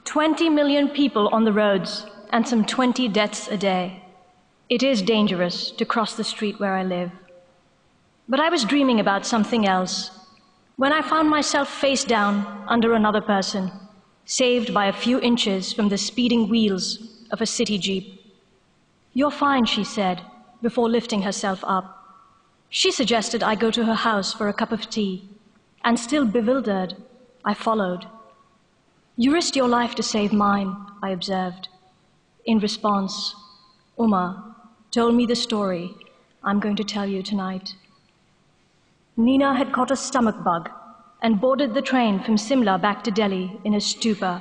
20 million people on the roads and some 20 deaths a day. It is dangerous to cross the street where I live. But I was dreaming about something else when I found myself face down under another person, saved by a few inches from the speeding wheels of a city jeep. "You're fine," she said, before lifting herself up. She suggested I go to her house for a cup of tea, and still bewildered, I followed. "You risked your life to save mine," I observed. In response, Uma told me the story I'm going to tell you tonight. Nina had caught a stomach bug and boarded the train from Simla back to Delhi in a stupor.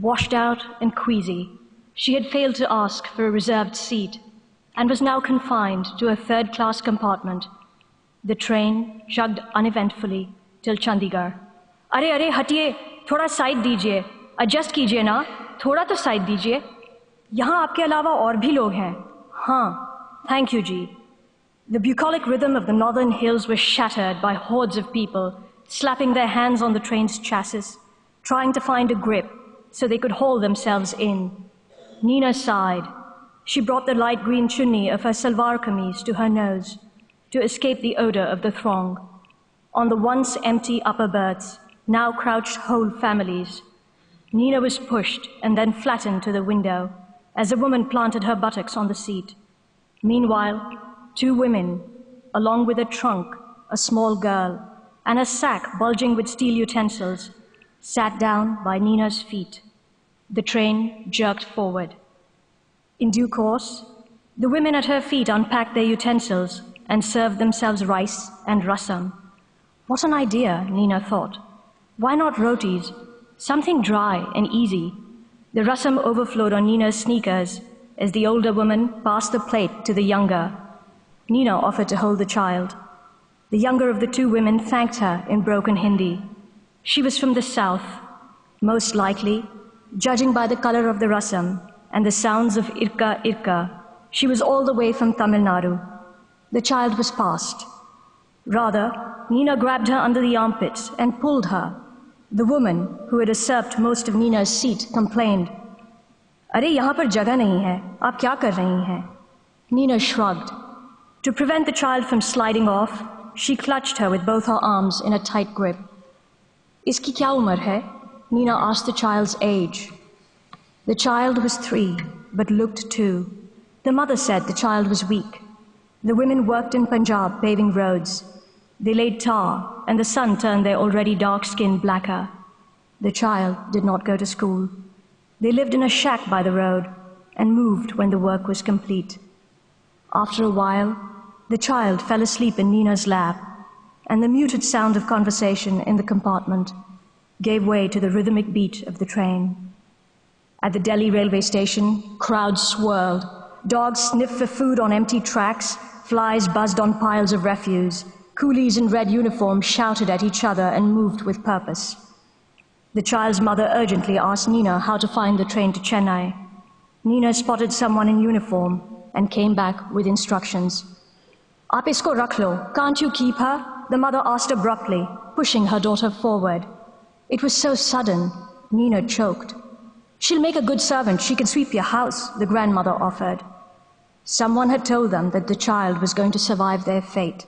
Washed out and queasy, she had failed to ask for a reserved seat and was now confined to a third-class compartment. The train chugged uneventfully till Chandigarh. "Arey, arey, hatiye, thoda side dijiye, adjust kijiye na, thoda to side dijiye. Yahan aapke alawa aur bhi log hain." "Haan, thank you ji." The bucolic rhythm of the northern hills was shattered by hordes of people slapping their hands on the train's chassis, trying to find a grip so they could haul themselves in. Nina sighed. She brought the light green chunni of her salwar kameez to her nose to escape the odor of the throng. On the once empty upper berths, now crouched whole families. Nina was pushed and then flattened to the window as a woman planted her buttocks on the seat. Meanwhile, 2 women, along with a trunk, a small girl, and a sack bulging with steel utensils, sat down by Nina's feet. The train jerked forward. In due course, the women at her feet unpacked their utensils and served themselves rice and rasam. What an idea, Nina thought. Why not rotis? Something dry and easy. The rasam overflowed on Nina's sneakers as the older woman passed the plate to the younger. Nina offered to hold the child. The younger of the 2 women thanked her in broken Hindi. She was from the south, most likely, judging by the color of the rasam and the sounds of irka irka, she was all the way from Tamil Nadu. The child was passed. Rather, Nina grabbed her under the armpits and pulled her. The woman, who had usurped most of Nina's seat, complained, "Arey, yahan par jagah nahi hai. Aap kya kar rahi hain?" Nina shrugged. To prevent the child from sliding off, she clutched her with both her arms in a tight grip. "Iski kya umar hai?" Nina asked the child's age. The child was 3, but looked 2. The mother said the child was weak. The women worked in Punjab paving roads. They laid tar, and the sun turned their already dark skin blacker. The child did not go to school. They lived in a shack by the road and moved when the work was complete. After a while, the child fell asleep in Nina's lap, and the muted sound of conversation in the compartment gave way to the rhythmic beat of the train. At the Delhi railway station, crowds swirled. Dogs sniffed for food on empty tracks, flies buzzed on piles of refuse. Coolies in red uniforms shouted at each other and moved with purpose. The child's mother urgently asked Nina how to find the train to Chennai. Nina spotted someone in uniform and came back with instructions. "Aap isko rakh lo, can't you keep her?" the mother asked abruptly, pushing her daughter forward. It was so sudden, Nina choked. "She'll make a good servant, she can sweep your house," the grandmother offered. Someone had told them that the child was going to survive their fate.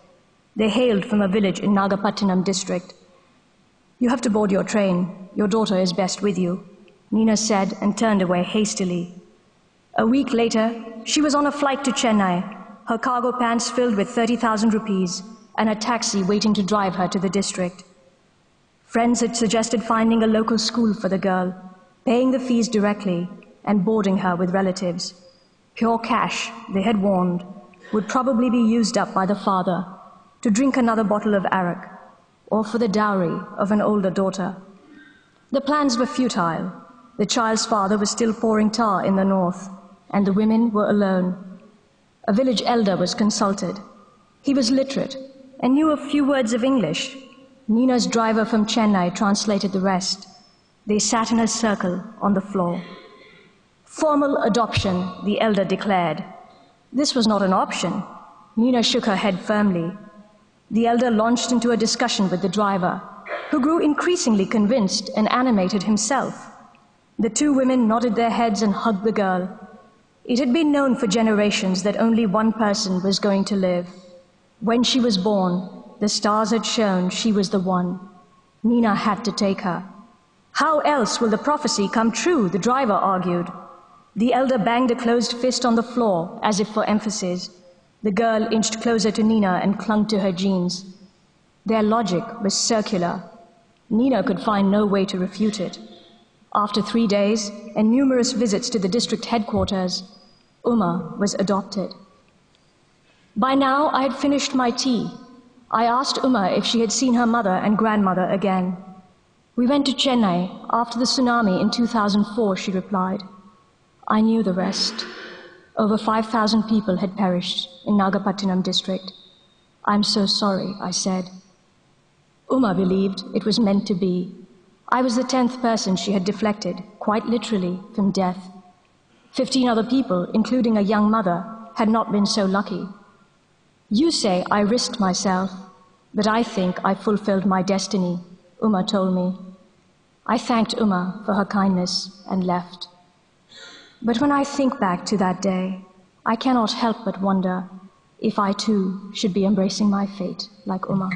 They hailed from a village in Nagapattinam district. "You have to board your train. Your daughter is best with you," Nina said and turned away hastily. A week later, she was on a flight to Chennai, her cargo pants filled with 30,000 rupees and a taxi waiting to drive her to the district. Friends had suggested finding a local school for the girl, paying the fees directly and boarding her with relatives. Pure cash, they had warned, would probably be used up by the father to drink another bottle of arak, or for the dowry of an older daughter. The plans were futile. The child's father was still pouring tar in the north, and the women were alone. A village elder was consulted. He was literate and knew a few words of English. Nina's driver from Chennai translated the rest. They sat in a circle on the floor. "Formal adoption," the elder declared. This was not an option. Nina shook her head firmly. The elder launched into a discussion with the driver, who grew increasingly convinced and animated himself. The two women nodded their heads and hugged the girl. It had been known for generations that only one person was going to live. When she was born, the stars had shown she was the one. Nina had to take her. How else will the prophecy come true, the driver argued. The elder banged a closed fist on the floor, as if for emphasis. The girl inched closer to Nina and clung to her jeans. Their logic was circular. Nina could find no way to refute it. After 3 days and numerous visits to the district headquarters, Uma was adopted. By now, I had finished my tea. I asked Uma if she had seen her mother and grandmother again. We went to Chennai after the tsunami in 2004, she replied. I knew the rest. Over 5,000 people had perished in Nagapattinam district. I'm so sorry, I said. Uma believed it was meant to be. I was the 10th person she had deflected, quite literally, from death. 15 other people, including a young mother, had not been so lucky. You say I risked myself, but I think I fulfilled my destiny, Uma told me. I thanked Uma for her kindness and left. But when I think back to that day, I cannot help but wonder if I too should be embracing my fate like Uma.